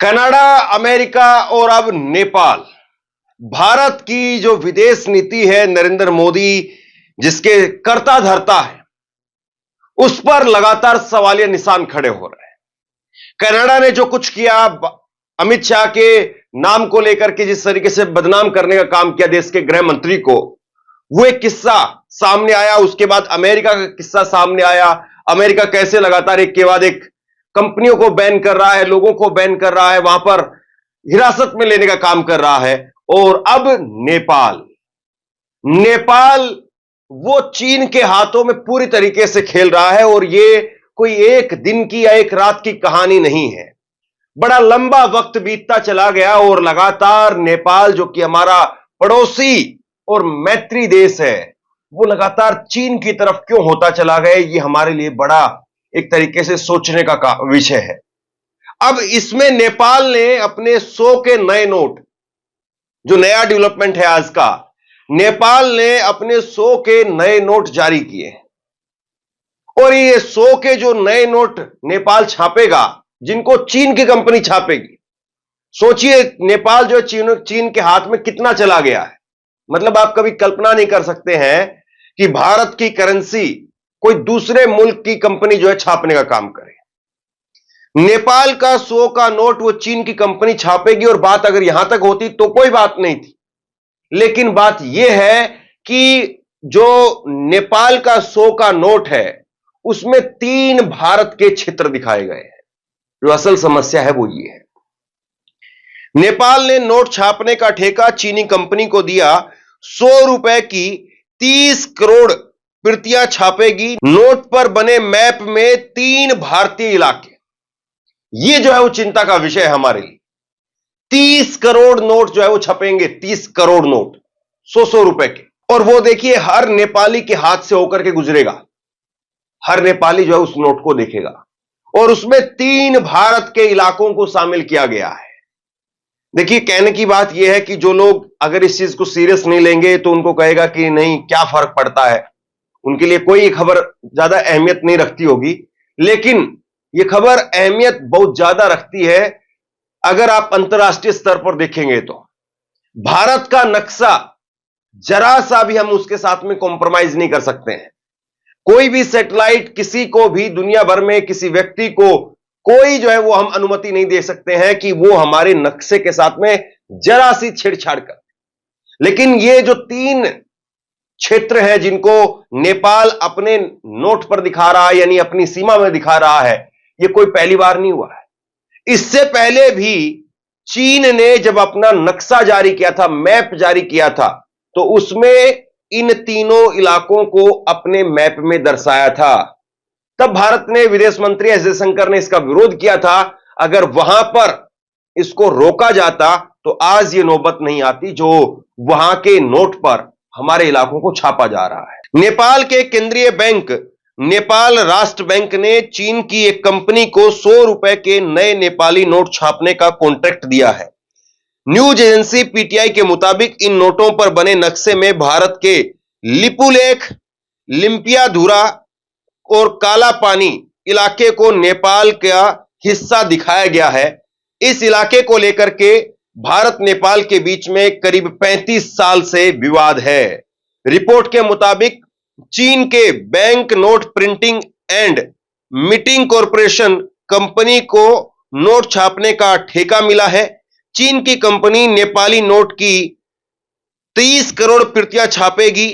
Canada, America और अब नेपाल। भारत की जो विदेश नीति है, नरेंद्र मोदी जिसके कर्ता धर्ता है, उस पर लगातार सवालिया निशान खड़े हो रहे हैं। कनाडा ने जो कुछ किया, अमित शाह के नाम को लेकर के जिस तरीके से बदनाम करने का काम किया देश के गृह मंत्री को, वो एक किस्सा सामने आया। उसके बाद अमेरिका का किस्सा सामने आया। अमेरिका कैसे लगातार एक के बाद एक कंपनियों को बैन कर रहा है, लोगों को बैन कर रहा है, वहां पर हिरासत में लेने का काम कर रहा है। और अब नेपाल नेपाल वो चीन के हाथों में पूरी तरीके से खेल रहा है। और ये कोई एक दिन की या एक रात की कहानी नहीं है, बड़ा लंबा वक्त बीतता चला गया और लगातार नेपाल जो कि हमारा पड़ोसी और मैत्री देश है, वो लगातार चीन की तरफ क्यों होता चला गया, ये हमारे लिए बड़ा एक तरीके से सोचने का विषय है। अब इसमें नेपाल ने अपने 100 के नए नोट, जो नया डेवलपमेंट है आज का, नेपाल ने अपने 100 के नए नोट जारी किए और ये 100 के जो नए नोट नेपाल छापेगा, जिनको चीन की कंपनी छापेगी। सोचिए नेपाल जो चीन के हाथ में कितना चला गया है। मतलब आप कभी कल्पना नहीं कर सकते हैं कि भारत की करेंसी कोई दूसरे मुल्क की कंपनी जो है छापने का काम करे। नेपाल का 100 का नोट वो चीन की कंपनी छापेगी। और बात अगर यहां तक होती तो कोई बात नहीं थी, लेकिन बात यह है कि जो नेपाल का 100 का नोट है, उसमें 3 भारत के क्षेत्र दिखाए गए हैं। जो असल समस्या है वो ये है, नेपाल ने नोट छापने का ठेका चीनी कंपनी को दिया। 100 रुपए की 30 करोड़ प्रतियां छापेगी। नोट पर बने मैप में 3 भारतीय इलाके, ये जो है वो चिंता का विषय है हमारे लिए। 30 करोड़ नोट जो है वो छपेंगे, 30 करोड़ नोट 100 रुपए के। और वो देखिए हर नेपाली के हाथ से होकर के गुजरेगा, हर नेपाली जो है उस नोट को देखेगा। और उसमें 3 भारत के इलाकों को शामिल किया गया है। देखिए कहने की बात यह है कि जो लोग अगर इस चीज को सीरियस नहीं लेंगे तो उनको कहेगा कि नहीं क्या फर्क पड़ता है, उनके लिए कोई खबर ज्यादा अहमियत नहीं रखती होगी। लेकिन यह खबर अहमियत बहुत ज्यादा रखती है अगर आप अंतर्राष्ट्रीय स्तर पर देखेंगे तो। भारत का नक्शा जरा सा भी हम उसके साथ में कॉम्प्रोमाइज नहीं कर सकते हैं। कोई भी सैटेलाइट किसी को भी दुनिया भर में किसी व्यक्ति को कोई जो है वो हम अनुमति नहीं दे सकते हैं कि वो हमारे नक्शे के साथ में जरा सी छेड़छाड़ कर। लेकिन ये जो 3 क्षेत्र हैं जिनको नेपाल अपने नोट पर दिखा रहा है, यानी अपनी सीमा में दिखा रहा है, ये कोई पहली बार नहीं हुआ है। इससे पहले भी चीन ने जब अपना नक्शा जारी किया था, मैप जारी किया था, तो उसमें इन तीनों इलाकों को अपने मैप में दर्शाया था। तब भारत ने, विदेश मंत्री एस जयशंकर ने इसका विरोध किया था। अगर वहां पर इसको रोका जाता तो आज ये नौबत नहीं आती जो वहां के नोट पर हमारे इलाकों को छापा जा रहा है। नेपाल के केंद्रीय बैंक नेपाल राष्ट्र बैंक ने चीन की एक कंपनी को 100 रुपए के नए नेपाली नोट छापने का कॉन्ट्रैक्ट दिया है। न्यूज एजेंसी पीटीआई के मुताबिक इन नोटों पर बने नक्शे में भारत के लिपुलेख, लिम्पियाधुरा और काला पानी इलाके को नेपाल का हिस्सा दिखाया गया है। इस इलाके को लेकर के भारत नेपाल के बीच में करीब 35 साल से विवाद है। रिपोर्ट के मुताबिक चीन के bank note printing and meeting corporation company को नोट छापने का ठेका मिला है। चीन की कंपनी नेपाली नोट की 30 करोड़ प्रतियां छापेगी।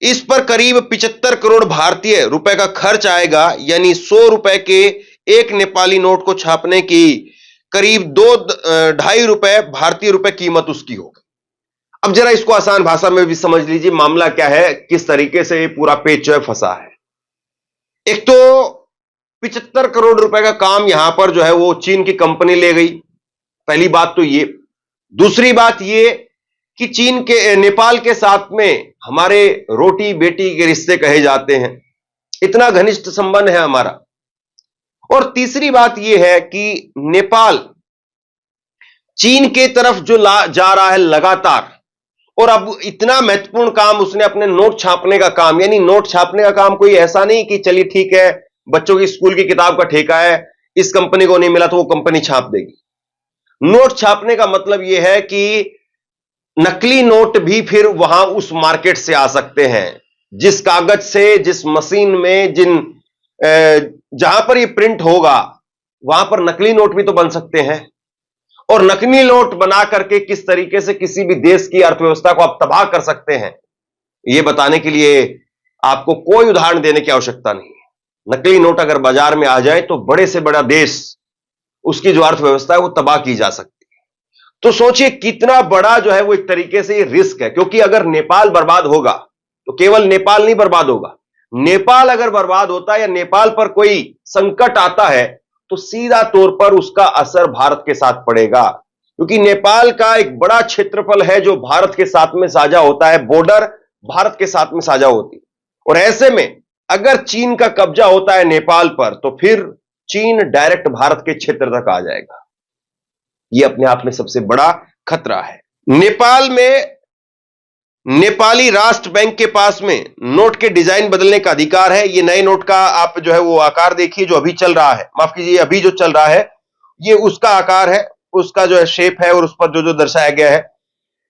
इस पर करीब 75 करोड़ भारतीय रुपए का खर्च आएगा, यानी 100 रुपए के एक नेपाली नोट को छापने की करीब 2-2.5 रुपए भारतीय रुपए कीमत उसकी होगी। अब जरा इसको आसान भाषा में भी समझ लीजिए, मामला क्या है, किस तरीके से पूरा पेच जो है फंसा है। एक तो 75 करोड़ रुपए का काम यहां पर जो है वो चीन की कंपनी ले गई, पहली बात तो ये। दूसरी बात ये कि चीन के, नेपाल के साथ में हमारे रोटी बेटी के रिश्ते कहे जाते हैं, इतना घनिष्ठ संबंध है हमारा। और तीसरी बात यह है कि नेपाल चीन के तरफ जो जा रहा है लगातार, और अब इतना महत्वपूर्ण काम उसने अपने नोट छापने का काम, यानी नोट छापने का काम कोई ऐसा नहीं कि चलिए ठीक है बच्चों की स्कूल की किताब का ठेका है, इस कंपनी को नहीं मिला तो वो कंपनी छाप देगी। नोट छापने का मतलब यह है कि नकली नोट भी फिर वहां उस मार्केट से आ सकते हैं, जिस कागज से, जिस मशीन में, जहां पर ये प्रिंट होगा वहां पर नकली नोट भी तो बन सकते हैं। और नकली नोट बना करके किस तरीके से किसी भी देश की अर्थव्यवस्था को आप तबाह कर सकते हैं, यह बताने के लिए आपको कोई उदाहरण देने की आवश्यकता नहीं है। नकली नोट अगर बाजार में आ जाए तो बड़े से बड़ा देश, उसकी जो अर्थव्यवस्था है वो तबाह की जा सकती है। तो सोचिए कितना बड़ा जो है वो एक तरीके से ये रिस्क है, क्योंकि अगर नेपाल बर्बाद होगा तो केवल नेपाल नहीं बर्बाद होगा, नेपाल अगर बर्बाद होता है या नेपाल पर कोई संकट आता है तो सीधा तौर पर उसका असर भारत के साथ पड़ेगा, क्योंकि नेपाल का एक बड़ा क्षेत्रफल है जो भारत के साथ में साझा होता है, बॉर्डर भारत के साथ में साझा होती है। और ऐसे में अगर चीन का कब्जा होता है नेपाल पर तो फिर चीन डायरेक्ट भारत के क्षेत्र तक आ जाएगा। यह अपने आप में सबसे बड़ा खतरा है। नेपाल में नेपाली राष्ट्र बैंक के पास में नोट के डिजाइन बदलने का अधिकार है। ये नए नोट का आप जो है वो आकार देखिए जो अभी चल रहा है, माफ कीजिए अभी जो चल रहा है ये उसका आकार है, उसका जो है शेप है और उस पर जो जो दर्शाया गया है।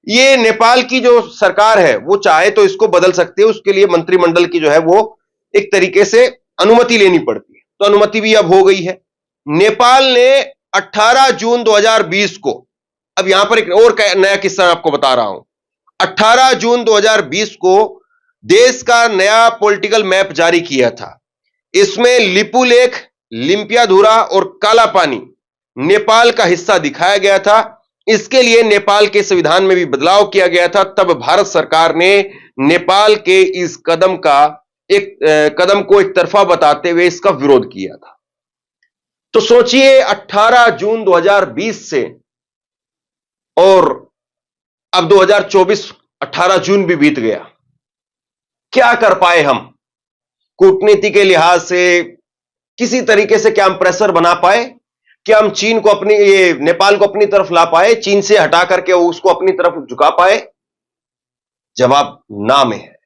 ये नेपाल की जो सरकार है वो चाहे तो इसको बदल सकती है, उसके लिए मंत्रिमंडल की जो है वो एक तरीके से अनुमति लेनी पड़ती है, तो अनुमति भी अब हो गई है। नेपाल ने 18 जून 2020 को, अब यहां पर एक और नया किस्सा आपको बता रहा हूं, 18 जून 2020 को देश का नया पॉलिटिकल मैप जारी किया था। इसमें लिपुलेख, लिम्पियाधुरा और कालापानी नेपाल का हिस्सा दिखाया गया था। इसके लिए नेपाल के संविधान में भी बदलाव किया गया था। तब भारत सरकार ने नेपाल के इस कदम को एक तरफा बताते हुए इसका विरोध किया था। तो सोचिए 18 जून 2020 से और अब 2024 18 जून भी बीत गया, क्या कर पाए हम कूटनीति के लिहाज से? किसी तरीके से क्या हम प्रेशर बना पाए? क्या हम चीन को नेपाल को अपनी तरफ ला पाए, चीन से हटा करके उसको अपनी तरफ झुका पाए? जवाब ना में है।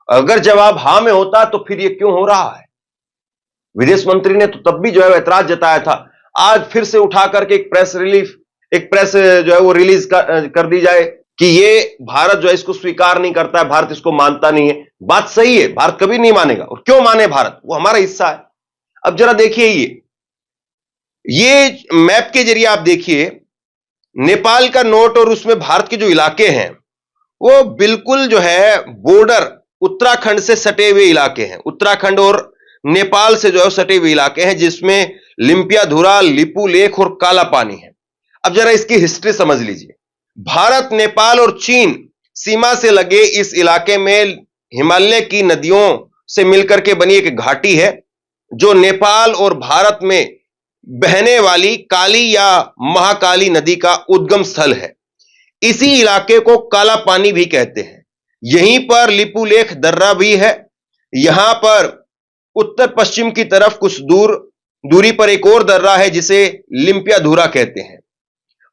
अगर जवाब हां में होता तो फिर यह क्यों हो रहा है? विदेश मंत्री ने तो तब भी जो है ऐतराज जताया था। आज फिर से उठा करके एक प्रेस जो है वो रिलीज कर दी जाए कि ये भारत जो है इसको स्वीकार नहीं करता है, भारत इसको मानता नहीं है। बात सही है, भारत कभी नहीं मानेगा, और क्यों माने भारत, वो हमारा हिस्सा है। अब जरा देखिए ये मैप के जरिए आप देखिए नेपाल का नोट और उसमें भारत के जो इलाके हैं वो बिल्कुल जो है बॉर्डर उत्तराखंड से सटे हुए इलाके हैं, उत्तराखंड और नेपाल से जो है सटे हुए इलाके हैं, जिसमें लिम्पियाधुरा, लिपुलेख और काला पानी है। अब जरा इसकी हिस्ट्री समझ लीजिए। भारत, नेपाल और चीन सीमा से लगे इस इलाके में हिमालय की नदियों से मिलकर के बनी एक घाटी है जो नेपाल और भारत में बहने वाली काली या महाकाली नदी का उद्गम स्थल है। इसी इलाके को काला पानी भी कहते हैं। यहीं पर लिपुलेख दर्रा भी है। यहां पर उत्तर पश्चिम की तरफ कुछ दूरी पर एक और दर्रा है जिसे लिम्पियाधुरा कहते हैं।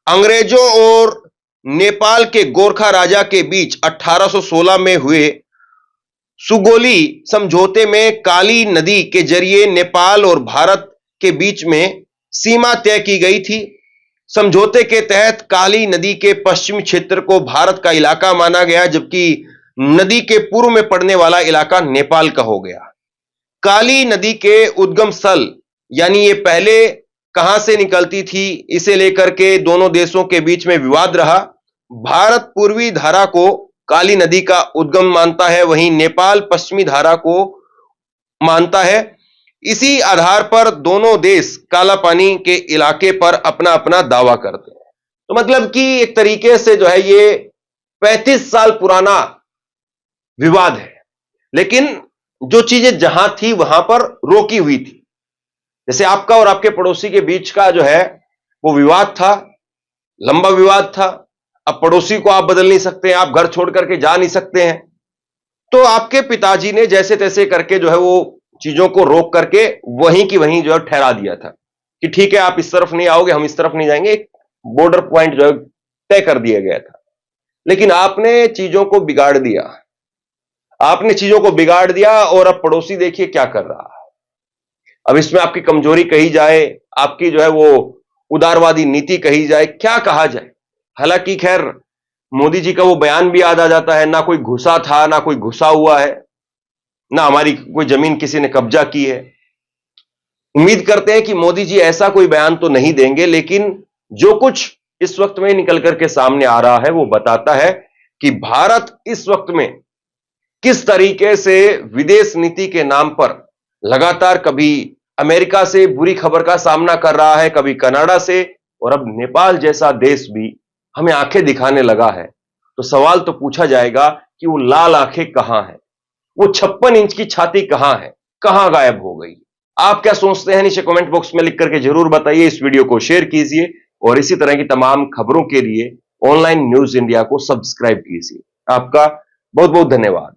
अंग्रेजों और नेपाल के गोरखा राजा के बीच 1816 में हुए सुगोली समझौते में काली नदी के जरिए नेपाल और भारत के बीच में सीमा तय की गई थी। समझौते के तहत काली नदी के पश्चिमी क्षेत्र को भारत का इलाका माना गया, जबकि नदी के पूर्व में पड़ने वाला इलाका नेपाल का हो गया। काली नदी के उद्गम स्थल यानी ये पहले कहां से निकलती थी, इसे लेकर के दोनों देशों के बीच में विवाद रहा। भारत पूर्वी धारा को काली नदी का उद्गम मानता है, वहीं नेपाल पश्चिमी धारा को मानता है। इसी आधार पर दोनों देश काला पानी के इलाके पर अपना अपना दावा करते हैं। तो मतलब कि एक तरीके से जो है ये 35 साल पुराना विवाद है, लेकिन जो चीजें जहां थी वहां पर रोकी हुई थी। जैसे आपका और आपके पड़ोसी के बीच का जो है वो विवाद था, लंबा विवाद था। अब पड़ोसी को आप बदल नहीं सकते हैं, आप घर छोड़ करके जा नहीं सकते हैं। तो आपके पिताजी ने जैसे तैसे करके जो है वो चीजों को रोक करके वहीं की वहीं जो है ठहरा दिया था कि ठीक है आप इस तरफ नहीं आओगे, हम इस तरफ नहीं जाएंगे। एक बॉर्डर पॉइंट जो है तय कर दिया गया था। लेकिन आपने चीजों को बिगाड़ दिया, और अब पड़ोसी देखिए क्या कर रहा है। अब इसमें आपकी कमजोरी कही जाए, आपकी जो है वो उदारवादी नीति कही जाए, क्या कहा जाए। हालांकि खैर मोदी जी का वो बयान भी याद आ जाता है, ना कोई घुसा था, ना कोई घुसा हुआ है, ना हमारी कोई जमीन किसी ने कब्जा की है। उम्मीद करते हैं कि मोदी जी ऐसा कोई बयान तो नहीं देंगे, लेकिन जो कुछ इस वक्त में निकल करके सामने आ रहा है वो बताता है कि भारत इस वक्त में किस तरीके से विदेश नीति के नाम पर लगातार कभी अमेरिका से बुरी खबर का सामना कर रहा है, कभी कनाडा से, और अब नेपाल जैसा देश भी हमें आंखें दिखाने लगा है। तो सवाल तो पूछा जाएगा कि वो लाल आंखें कहां है, वो 56 इंच की छाती कहां है, कहां गायब हो गई। आप क्या सोचते हैं नीचे कमेंट बॉक्स में लिख करके जरूर बताइए। इस वीडियो को शेयर कीजिए और इसी तरह की तमाम खबरों के लिए ऑनलाइन न्यूज इंडिया को सब्सक्राइब कीजिए। आपका बहुत बहुत धन्यवाद।